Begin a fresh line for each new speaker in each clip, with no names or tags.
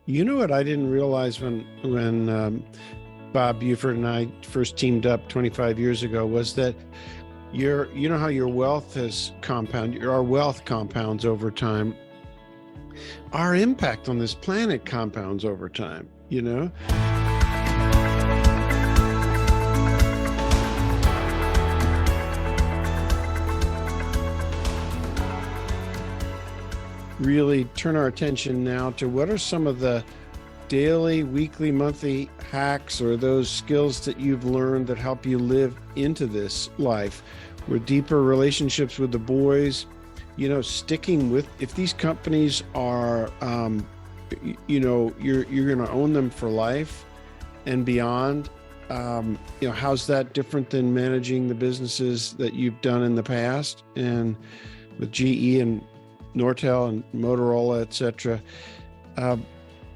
You know what I didn't realize when Bob Buford and I first teamed up 25 years ago was that you know how your wealth has compounded, our wealth compounds over time. Our impact on this planet compounds over time, you know? Really turn our attention now to what are some of the daily, weekly, monthly hacks or those skills that you've learned that help you live into this life with deeper relationships with the boys, sticking with, if these companies are, you're going to own them for life and beyond. How's that different than managing the businesses that you've done in the past and with GE and Nortel and Motorola, et cetera?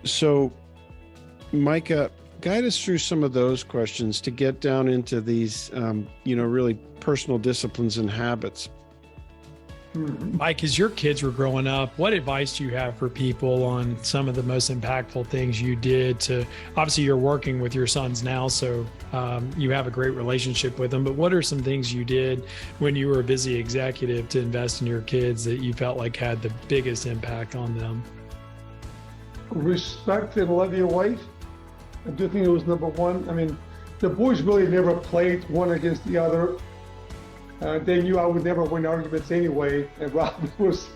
So, Micah, guide us through some of those questions to get down into these, really personal disciplines and habits.
Mike, as your kids were growing up, what advice do you have for people on some of the most impactful things you did to, obviously you're working with your sons now, so you have a great relationship with them, but what are some things you did when you were a busy executive to invest in your kids that you felt like had the biggest impact on them?
Respect and love your wife. I do think it was number one. I mean, the boys really never played one against the other. They knew I would never win arguments anyway, and Rob was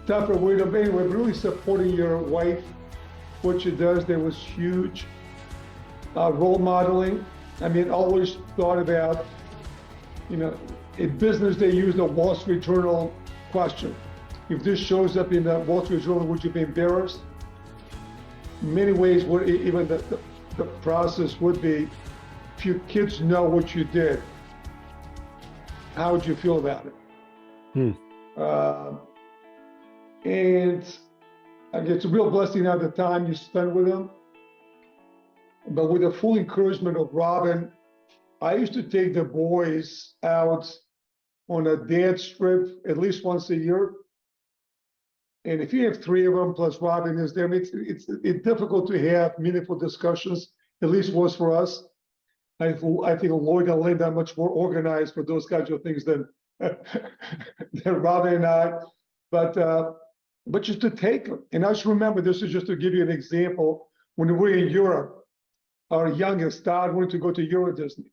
tougher with them. Anyway, really supporting your wife, what she does, that was huge. Role modeling. I mean, always thought about, in business they use the Wall Street Journal question. If this shows up in the Wall Street Journal, would you be embarrassed? In many ways, even the process would be, if your kids know what you did, how would you feel about it? And I guess it's a real blessing at the time you spend with them. But with the full encouragement of Robin, I used to take the boys out on a dance trip at least once a year. And if you have three of them plus Robin is there, it's difficult to have meaningful discussions. At least was for us. I think Lloyd and Linda are much more organized for those kinds of things than Robin and I. But just to take them. And I just remember, this is just to give you an example. When we were in Europe, our youngest, Todd, wanted to go to Euro Disney.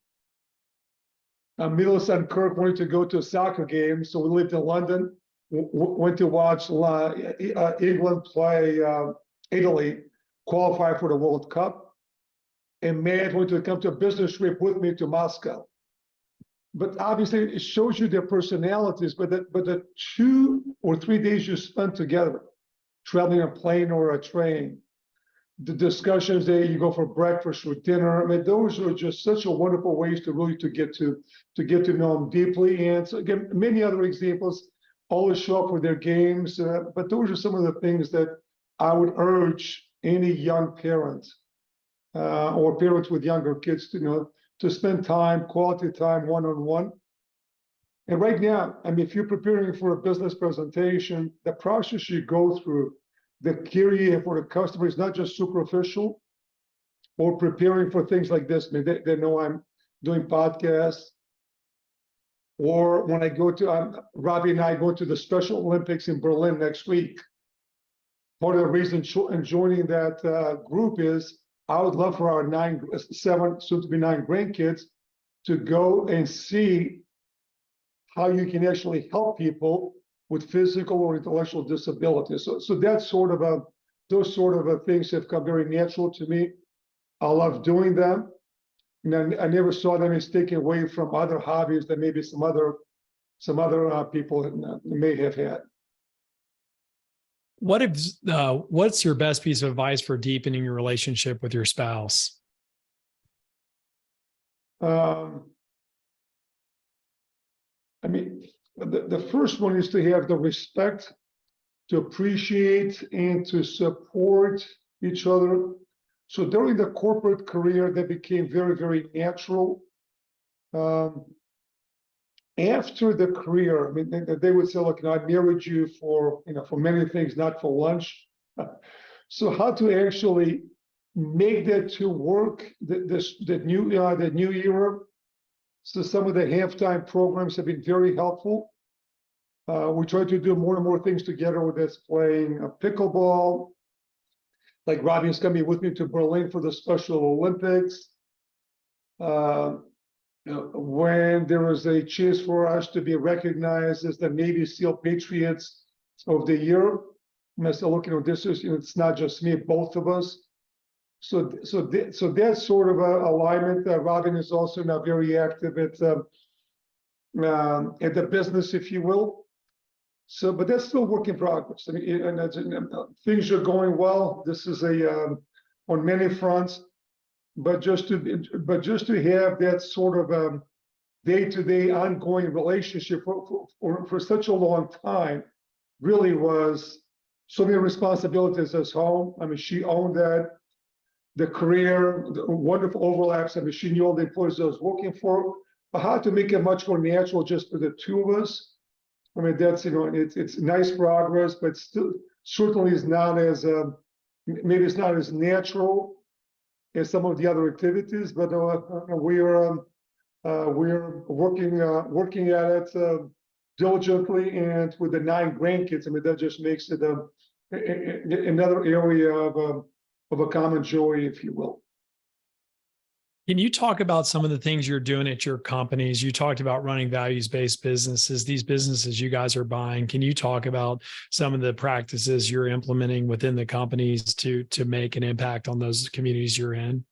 Our middle son, Kirk, wanted to go to a soccer game. So we lived in London, went to watch England play Italy, qualify for the World Cup. And Matt wanted to come to a business trip with me to Moscow. But obviously, it shows you their personalities. But the 2 or 3 days you spend together, traveling a plane or a train, the discussions there, you go for breakfast or dinner. I mean, those are just such a wonderful ways to really to get to know them deeply. And so again, many other examples. Always show up for their games. But those are some of the things that I would urge any young parent or parents with younger kids to spend time, quality time, one-on-one. And right now, I mean, if you're preparing for a business presentation, the process you go through, the care you have for the customer is not just superficial or preparing for things like this. I mean, they know I'm doing podcasts. Or when I go to, Robbie and I go to the Special Olympics in Berlin next week. Part of the reason in joining that group is I would love for our 7, soon to be 9 grandkids to go and see how you can actually help people with physical or intellectual disabilities. So that's those sort of things have come very natural to me. I love doing them. And I never saw them as taking away from other hobbies that maybe some other people may have had.
What's your best piece of advice for deepening your relationship with your spouse?
I mean, the first one is to have the respect, to appreciate and to support each other. So during the corporate career, that became very, very natural. After the career, I mean, they would say, look, I married you for many things, not for lunch. So how to actually make that to work, the new era. So some of the halftime programs have been very helpful. We try to do more and more things together with us, playing pickleball. Like Robin's coming with me to Berlin for the Special Olympics. When there was a chance for us to be recognized as the Navy SEAL Patriots of the Year, I said, look, this is, it's not just me, both of us. So that's sort of a alignment. Robin is also now very active at the business, if you will. So, but that's still work in progress. I mean, things are going well. This is on many fronts, but just to have that sort of day-to-day ongoing relationship for such a long time really was so many responsibilities as home. I mean, she owned that. The career, the wonderful overlaps. I mean, she knew all the employees I was working for, but how to make it much more natural just for the two of us. I mean, that's, it's nice progress, but still certainly is not as, maybe it's not as natural as some of the other activities, but we're working at it diligently, and with the 9 grandkids, I mean, that just makes it another area of a common joy, if you will.
Can you talk about some of the things you're doing at your companies? You talked about running values-based businesses, these businesses you guys are buying. Can you talk about some of the practices you're implementing within the companies to make an impact on those communities you're in?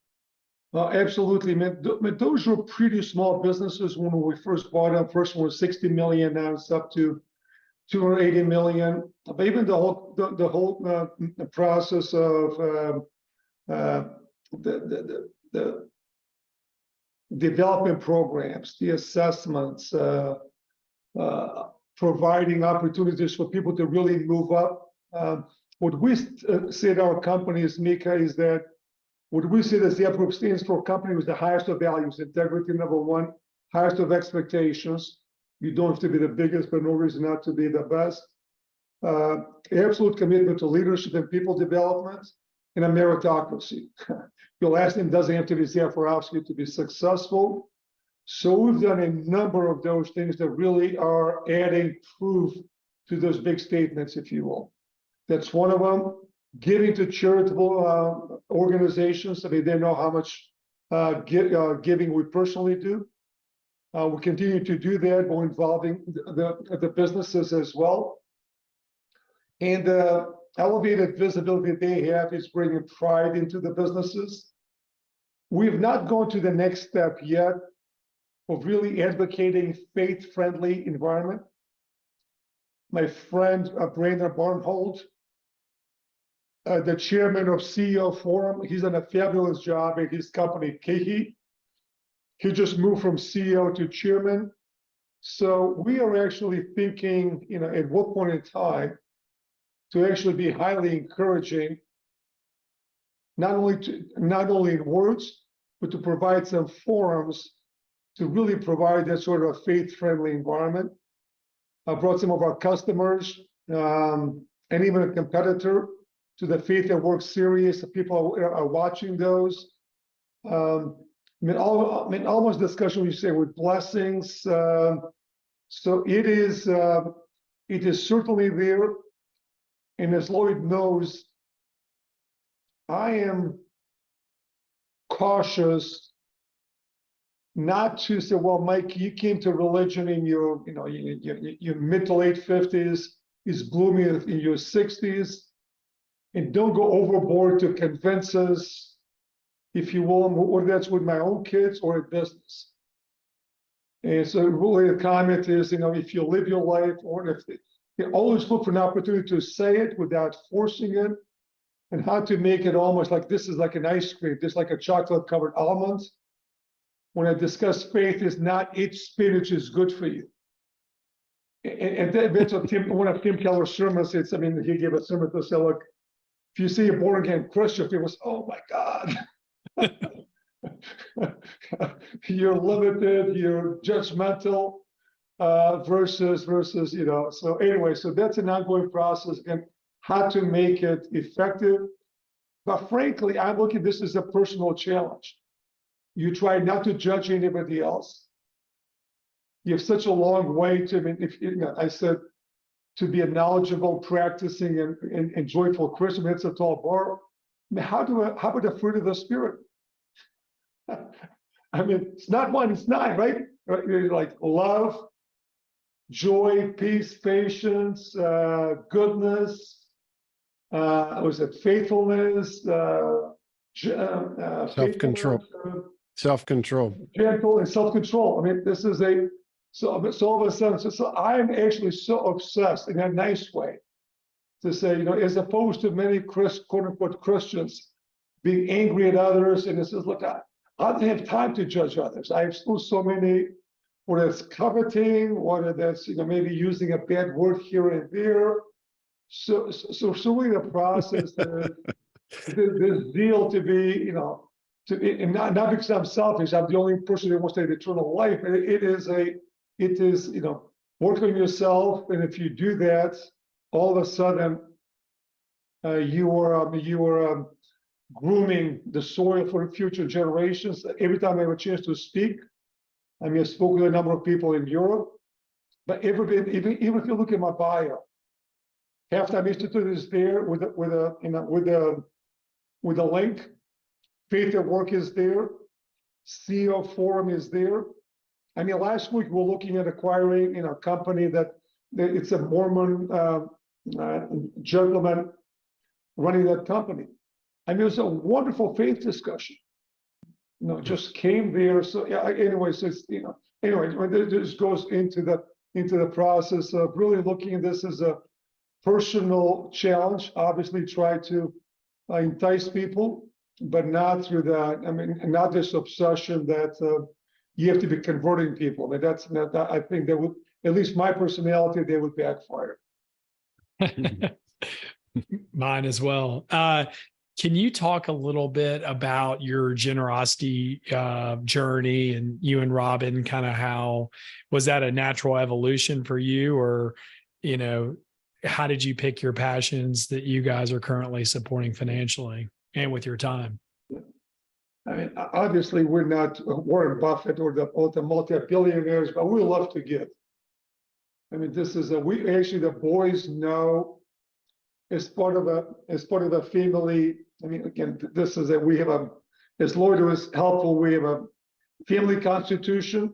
Absolutely, man. Those were pretty small businesses when we first bought them. First one was 60 million, now it's up to 280 million. But even the whole process of the development programs, the assessments, providing opportunities for people to really move up. What we say to our companies, Mika, is that what we say that Zap Group stands for, a company with the highest of values, integrity, number one, highest of expectations. You don't have to be the biggest, but no reason not to be the best. Absolute commitment to leadership and people development, and a meritocracy. Your last name doesn't have to be Zafirovski to be successful. So we've done a number of those things that really are adding proof to those big statements, if you will. That's one of them. Giving to charitable organizations. I mean, they know how much giving we personally do. We continue to do that while involving the businesses as well. And the elevated visibility they have is bringing pride into the businesses. We've not gone to the next step yet of really advocating faith-friendly environment. My friend Brandon Barnhold, the chairman of CEO Forum, he's done a fabulous job at his company, Kehi. He just moved from CEO to chairman. So we are actually thinking, at what point in time to actually be highly encouraging, not only in words, but to provide some forums to really provide that sort of faith-friendly environment. I brought some of our customers and even a competitor to the Faith at Work series. People are watching those. Almost discussion you say with blessings. So it is certainly there. And as Lloyd knows, I am cautious not to say, well, Mike, you came to religion in your mid to late 50s, is blooming in your 60s, and don't go overboard to convince us, if you will, whether that's with my own kids or at business. And so really the comment is, if you live your life, or if you always look for an opportunity to say it without forcing it, and how to make it almost like this is like an ice cream, just like a chocolate covered almond. When I discuss faith, is not each spinach is good for you. And that's what one of Tim Keller's sermons says. I mean, he gave a sermon to say, look, if you see a born again Christian, it was, oh my God. You're limited, you're judgmental, versus, so anyway, so that's an ongoing process, and how to make it effective. But frankly, I'm looking at this as a personal challenge. You try not to judge anybody else. You have such a long way to, I mean, if you know, I said to be a knowledgeable, practicing, and joyful Christian, it's a tall bar. I mean, how about the fruit of the Spirit? I mean, it's not one, it's nine, right? Like love, joy, peace, patience, goodness, was it faithfulness,
Self-control. Self-control.
Gentle and self-control. I mean, this is so all of a sudden, so I'm actually so obsessed in a nice way to say, you know, as opposed to many quote unquote Christians being angry at others, and it says, look, I don't have time to judge others. I have still so many, whether it's coveting, whether that's, you know, maybe using a bad word here and there. So really the process, this zeal to be, you know, and not because I'm selfish, I'm the only person that wants to have eternal life. It is, you know, work on yourself. And if you do that, all of a sudden, you are grooming the soil for future generations. Every time I have a chance to speak, I mean, I spoke with a number of people in Europe, but even if you look at my bio, Halftime Institute is there with a link. Faith at Work is there. CEO Forum is there. I mean, last week we're looking at acquiring, you know, a company that it's a Mormon gentleman running that company. I mean, it was a wonderful faith discussion. You know, just came there. So yeah. Anyways, it's, you know. Anyway, this goes into the process of really looking at this as a personal challenge. Obviously, try to entice people, but not through that. I mean, not this obsession that you have to be converting people. I mean, that's not. I think that would, at least my personality, they would backfire.
Mine as well. Can you talk a little bit about your generosity journey, and you and Robin, kind of how was that a natural evolution for you, or, you know, how did you pick your passions that you guys are currently supporting financially and with your time?
I mean, obviously we're not Warren Buffett or the multi-billionaires, but we love to give. I mean, this is we actually, the boys know, as part of a family. I mean, again, this is we have as Lloyd was helpful, we have a family constitution.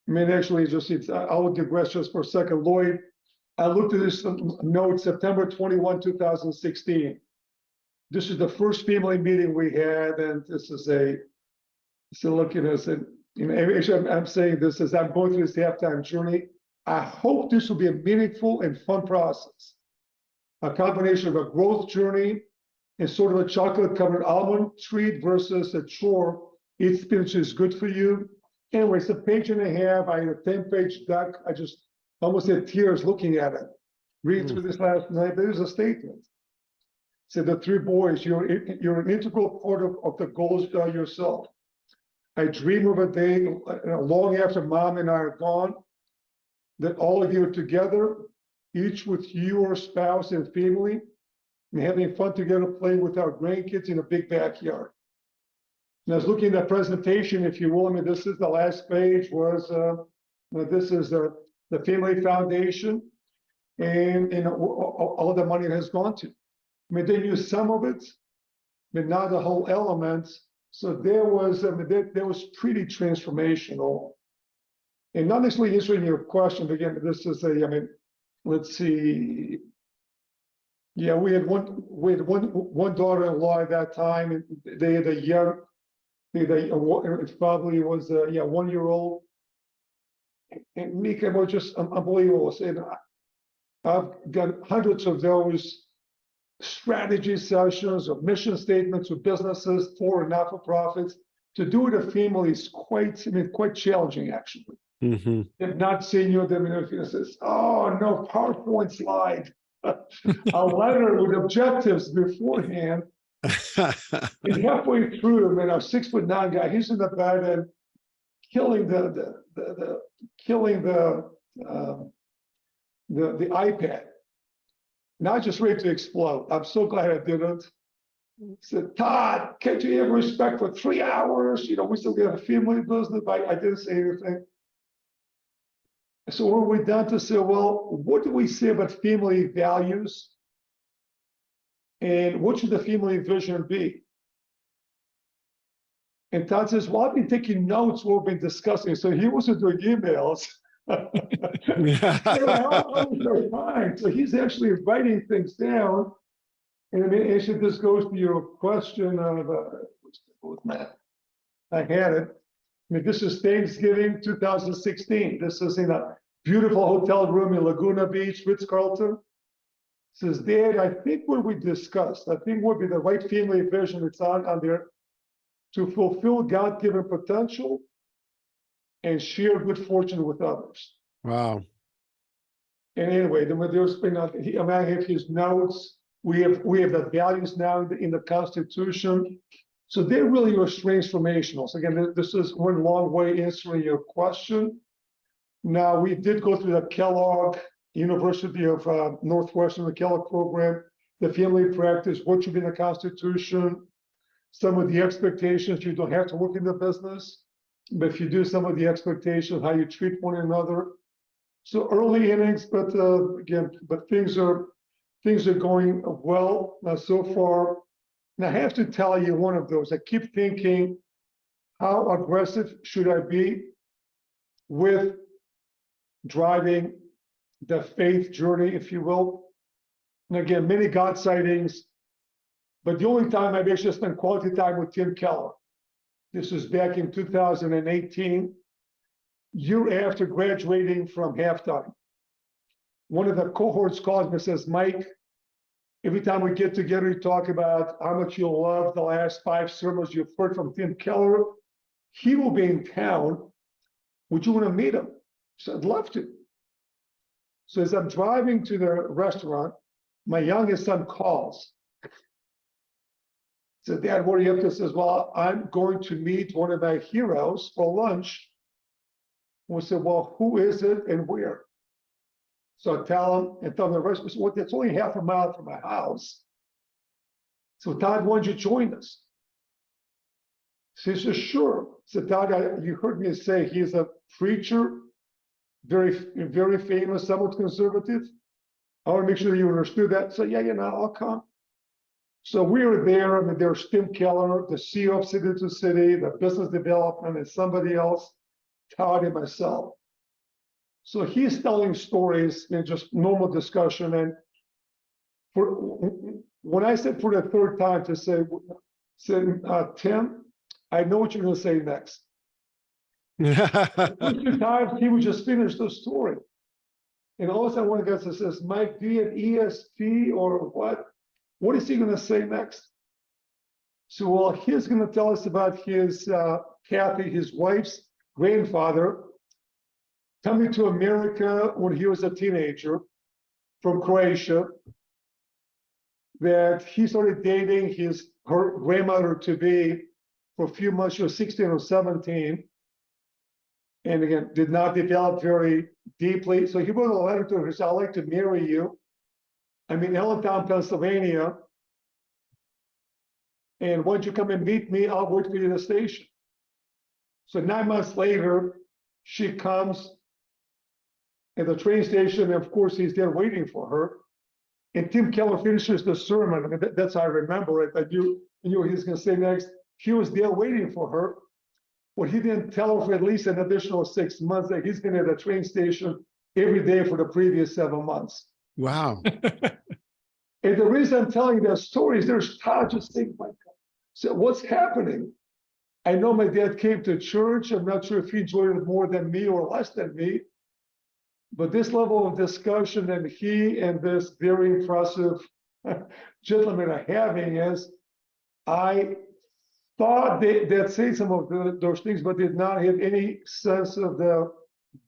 I mean, actually, I'll digress just for a second. Lloyd, I looked at this note, September 21, 2016. This is the first family meeting we had, and this is looking at it. You know, actually, I'm saying this as I'm going through this halftime journey. I hope this will be a meaningful and fun process, a combination of a growth journey and sort of a chocolate-covered almond treat versus a chore. Eat spinach is good for you. Anyway, it's a page and a half. I had a 10-page deck. I just almost had tears looking at it. Reading through this last night, there's a statement. It said, the three boys, you're an integral part of the goals yourself. I dream of a day long after Mom and I are gone, that all of you are together, each with your spouse and family, and having fun together playing with our grandkids in a big backyard. And I was looking at that presentation, if you will. I mean, this is the last page was, this is the family foundation, and all the money has gone to. I mean, they used some of it, but not the whole element. So there was, I mean, there was pretty transformational. And not necessarily answering your question, but again, this is I mean, let's see. Yeah, we had one daughter-in-law at that time, and they had it probably was 1 year old. And Mika was just unbelievable. And I've got hundreds of those strategy sessions or mission statements with businesses for and not-for-profits. To do it a family is quite challenging, actually.
Mm-hmm.
If not senior, then it says, oh no, PowerPoint slide. A letter with objectives beforehand. And halfway through, I mean, our 6'9" guy, he's in the bed and killing the iPad. Not just ready to explode. I'm so glad I didn't. Said, Todd, can't you have respect for 3 hours? You know, we still got a family business. I didn't say anything. So when we done to say, well, what do we say about family values? And what should the family vision be? And Todd says, well, I've been taking notes what we've been discussing. So he wasn't doing emails. So he's actually writing things down. And I mean, actually, this goes to your question of, I had it. I mean, this is Thanksgiving 2016. This is in a beautiful hotel room in Laguna Beach, Ritz-Carlton. Says, Dad, I think what we discussed, I think would be the right family vision it's on there to fulfill God-given potential and share good fortune with others.
Wow.
And anyway, there's been, I have his notes. We have the values now in the Constitution. So they really are transformational. So again, this is one long way answering your question. Now, we did go through the Kellogg, University of Northwestern, the Kellogg program, the family practice, what should be in the Constitution, some of the expectations. You don't have to work in the business, but if you do, some of the expectations, how you treat one another. So early innings, but again, but things are going well so far. And I have to tell you one of those. I keep thinking, how aggressive should I be with driving the faith journey, if you will? And again, many God sightings, but the only time I've actually spent quality time with Tim Keller. This was back in 2018, year after graduating from halftime. One of the cohorts calls me and says, Mike, every time we get together, you talk about how much you love the last 5 sermons you've heard from Tim Keller. He will be in town. Would you want to meet him? I said, I'd love to. So as I'm driving to the restaurant, my youngest son calls. Said, Dad, what are you up to? Says, well, I'm going to meet one of my heroes for lunch. We said, well, who is it and where? So I tell him the restaurant. So it's only half a mile from my house. So Todd, why don't you join us? He says, sure. So Todd, you heard me say he's a preacher, very, very famous, somewhat conservative. I want to make sure you understood that. So yeah, I'll come. So we were there. I mean, there's Tim Keller, the CEO of City to City, the business development, and somebody else, Todd and myself. So he's telling stories in just normal discussion. And when I said for the third time to say, Tim, I know what you're going to say next. The first 2 times he would just finish the story. And all of a sudden one guy says, Mike, do you have ESP or what? What is he going to say next? So, well, he's going to tell us about his Kathy, his wife's grandfather, coming to America when he was a teenager from Croatia, that he started dating her grandmother to be for a few months. She was 16 or 17. And again, did not develop very deeply. So he wrote a letter to her. He said, I'd like to marry you. I'm in Allentown, Pennsylvania. And why don't you come and meet me? I'll wait for you at the station. So 9 months later, she comes at the train station. And of course, he's there waiting for her. And Tim Keller finishes the sermon. I mean, that's how I remember it. I knew what he was going to say next. He was there waiting for her. Well, he didn't tell her for at least an additional 6 months that he's been at the train station every day for the previous 7 months.
Wow.
And the reason I'm telling you that story is there's Todd just thinking, my God, so what's happening? I know my dad came to church. I'm not sure if he enjoyed it more than me or less than me. But this level of discussion that he and this very impressive gentleman are having is, I thought they'd say some of those things, but did not have any sense of the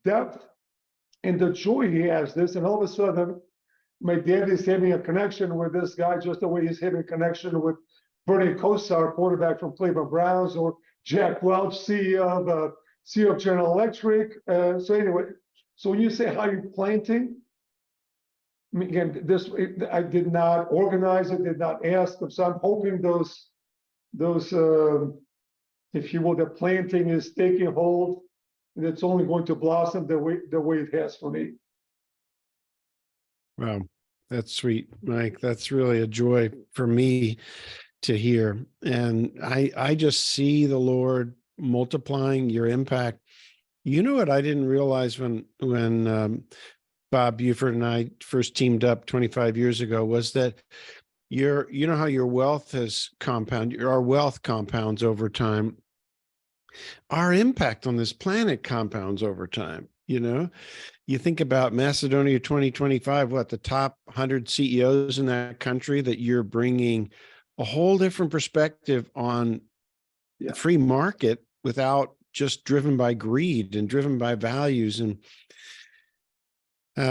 depth and the joy he has this. And all of a sudden, my dad is having a connection with this guy just the way he's having a connection with Bernie Kosar, quarterback from Cleveland Browns, or Jack Welch, CEO of General Electric. So anyway, so when you say how you're planting, again, I did not organize it, did not ask them. So I'm hoping those, if you will, the planting is taking hold, and it's only going to blossom the way it has for me.
Wow, that's sweet, Mike. That's really a joy for me to hear. And I just see the Lord multiplying your impact. You know what I didn't realize when Bob Buford and I first teamed up 25 years ago was that you know how your wealth has compounded, our wealth compounds over time. Our impact on this planet compounds over time. You know, you think about Macedonia 2025, what, the top 100 CEOs in that country, that you're bringing a whole different perspective on the free market without just driven by greed and driven by values. And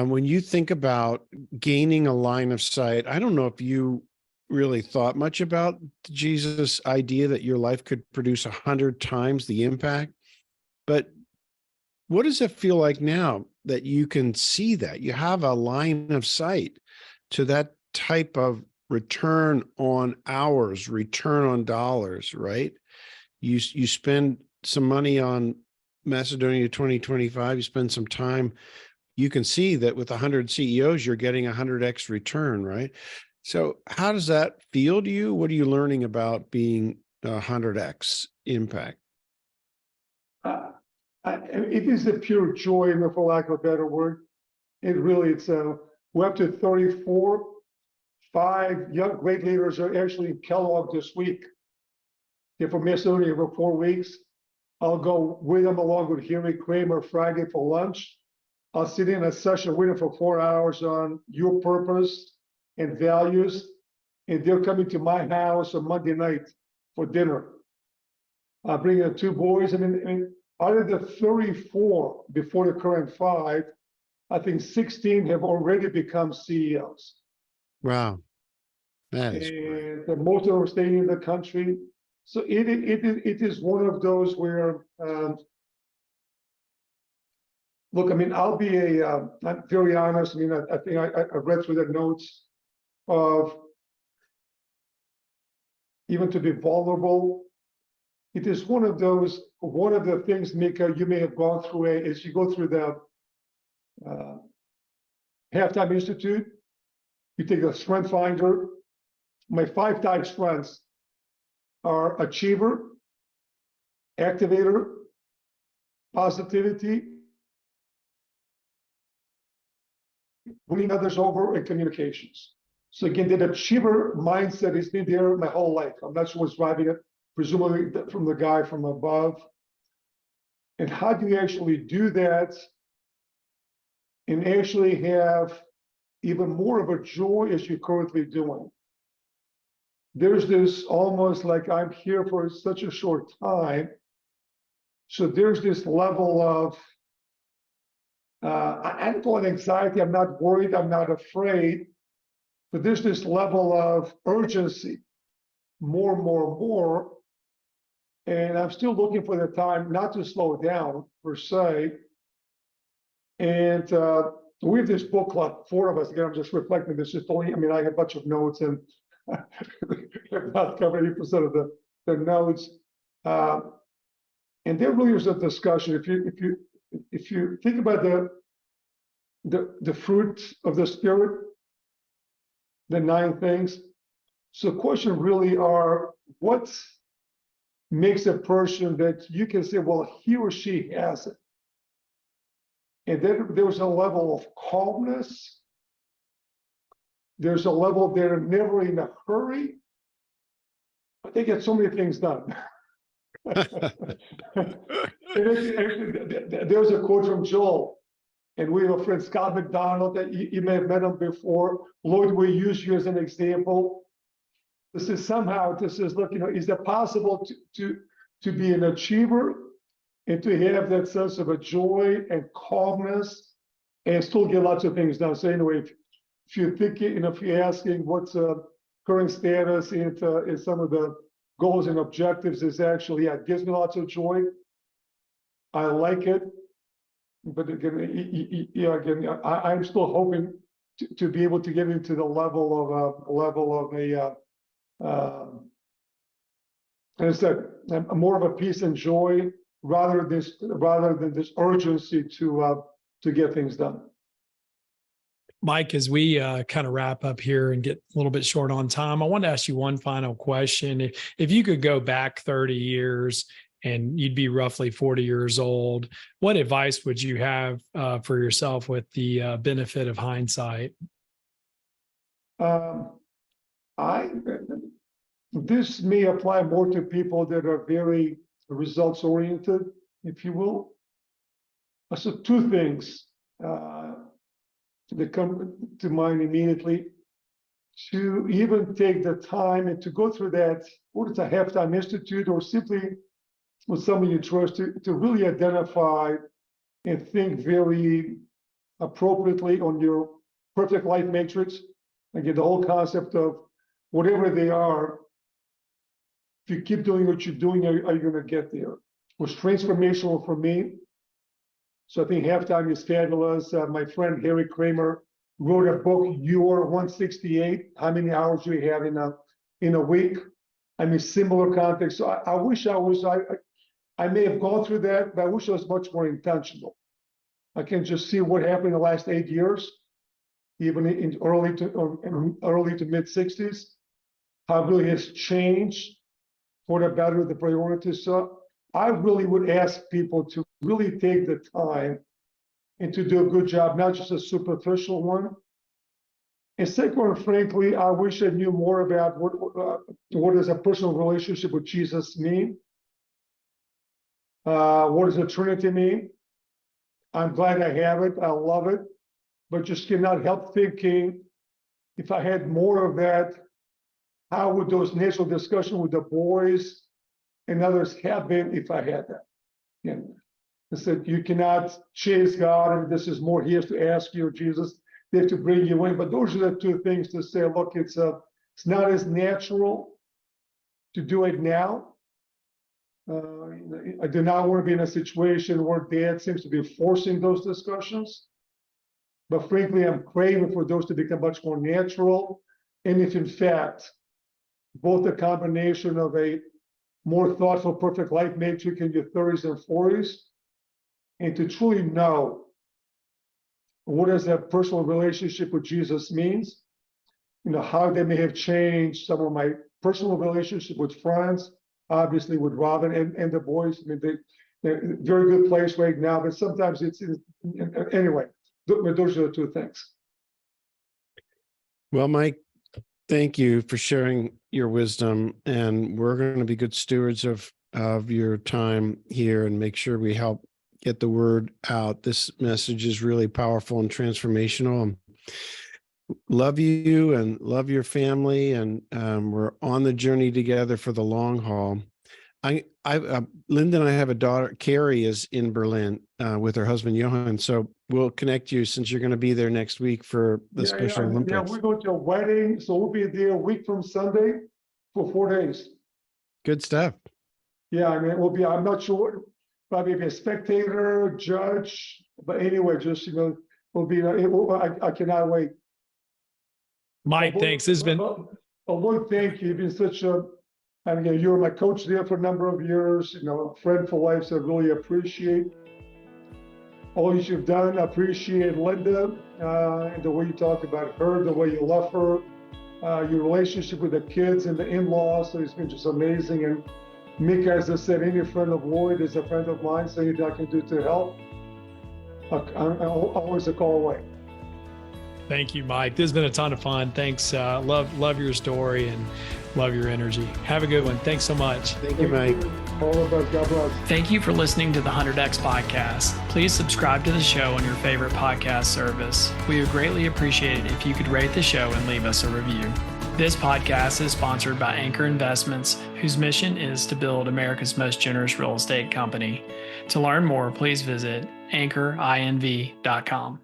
when you think about gaining a line of sight, I don't know if you really thought much about Jesus' idea that your life could produce 100 times the impact, but what does it feel like now that you can see that you have a line of sight to that type of return on hours, return on dollars, right? You spend some money on Macedonia 2025, you spend some time, you can see that with 100 CEOs, you're getting 100x return, right? So how does that feel to you? What are you learning about being 100x impact?
It is a pure joy, for lack of a better word. It really, we're up to 34. 5 young great leaders are actually in Kellogg this week. They're from Macedonia for 4 weeks. I'll go with them along with Henry Kramer Friday for lunch. I'll sit in a session with them for 4 hours on your purpose and values. And they're coming to my house on Monday night for dinner. I'll bring in 2 boys, and out of the 34 before the current 5, I think 16 have already become CEOs.
Wow, that is great.
And most of them are staying in the country. So it is one of those where, look, I mean, I'll be I'm very honest. I mean, I think I read through the notes of even to be vulnerable. It is one of the things, Mika, you may have gone through as you go through the Halftime Institute. You take a strength finder. My 5 type strengths are achiever, activator, positivity, winning others over, and communications. So again, that achiever mindset has been there my whole life. I'm not sure what's driving it, presumably from the guy from above. And how do you actually do that and actually have even more of a joy as you're currently doing? There's this almost like I'm here for such a short time. So there's this level of, I don't call it anxiety. I'm not worried. I'm not afraid. But there's this level of urgency, more. And I'm still looking for the time not to slow down per se. And we have this book club, 4 of us. Again, I'm just reflecting this. Just only, I mean, I have a bunch of notes and I've not covered 80% of the notes. And there really is a discussion. If you think about the fruit of the spirit, the 9 things. So the question really are, what makes a person that you can say, well, he or she has it? And then there's a level of calmness. There's a level they're never in a hurry, but they get so many things done. There's a quote from Joel, and we have a friend, Scott McDonald, that you may have met him before. Lord, we use you as an example. This is look, is it possible to be an achiever and to have that sense of a joy and calmness and still get lots of things done? So anyway, if you're thinking, if you're asking what's current status in some of the goals and objectives, is actually, it gives me lots of joy. I like it, but again, I'm still hoping to be able to get into the level of as I said, more of a peace and joy rather than this urgency to get things done.
Mike, as we kind of wrap up here and get a little bit short on time, I wanted to ask you one final question. If you could go back 30 years and you'd be roughly 40 years old, what advice would you have for yourself with the benefit of hindsight?
This may apply more to people that are very results oriented, if you will. So two things that come to mind immediately: to even take the time and to go through that, what is a halftime institute, or simply with someone you trust to really identify and think very appropriately on your perfect life matrix. Again, the whole concept of whatever they are, if you keep doing what you're doing, are you going to get there? It was transformational for me. So I think halftime is fabulous. My friend Harry Kramer wrote a book, Your 168, how many hours do you have in a week? I mean, similar context. So I wish I may have gone through that, but I wish I was much more intentional. I can just see what happened in the last 8 years, even in early to mid 60s, how it really has changed for the better, the priorities. So I really would ask people to really take the time and to do a good job, not just a superficial one. And second, frankly, I wish I knew more about what does a personal relationship with Jesus mean? What does the Trinity mean? I'm glad I have it. I love it, but just cannot help thinking, if I had more of that, how would those initial discussions with the boys and others have been if I had that? And I said, you cannot chase God, and this is more He has to ask you, Jesus. They have to bring you in. But those are the two things to say. Look, it's not as natural to do it now. I do not want to be in a situation where Dad seems to be forcing those discussions. But frankly, I'm craving for those to become much more natural. And if in fact, both the combination of a more thoughtful, perfect life matrix in your 30s and 40s, and to truly know what does that personal relationship with Jesus means, how they may have changed some of my personal relationship with friends, obviously with Robin and the boys. I mean, they're in a very good place right now, but sometimes anyway, those are the two things.
Well, Mike, thank you for sharing your wisdom, and we're going to be good stewards of your time here and make sure we help get the word out. This message is really powerful and transformational. Love you and love your family, and we're on the journey together for the long haul. Linda and I have a daughter. Carrie is in Berlin with her husband Johan, so we'll connect you since you're going to be there next week for the Special Olympics.
Yeah, we're going to a wedding, so we'll be there a week from Sunday for 4 days.
Good stuff.
Yeah, I mean, we'll be. I'm not sure. Probably be a spectator, judge, but anyway, just we'll be. I cannot wait.
Mike, thanks. This has been.
Lloyd, thank you. You've been such a. I mean, you were my coach there for a number of years. Friend for life. So I really appreciate all you've done. I appreciate Linda and the way you talk about her, the way you love her, your relationship with the kids and the in-laws. So it's been just amazing. And Mick, as I said, any friend of Lloyd is a friend of mine. So anything I can do to help, I'm always a call away.
Thank you, Mike. This has been a ton of fun. Thanks. Love your story and love your energy. Have a good one. Thanks so much.
Thank you, Mike.
All of us. God bless.
Thank you for listening to the 100X podcast. Please subscribe to the show on your favorite podcast service. We would greatly appreciate it if you could rate the show and leave us a review. This podcast is sponsored by Anchor Investments, whose mission is to build America's most generous real estate company. To learn more, please visit anchorinv.com.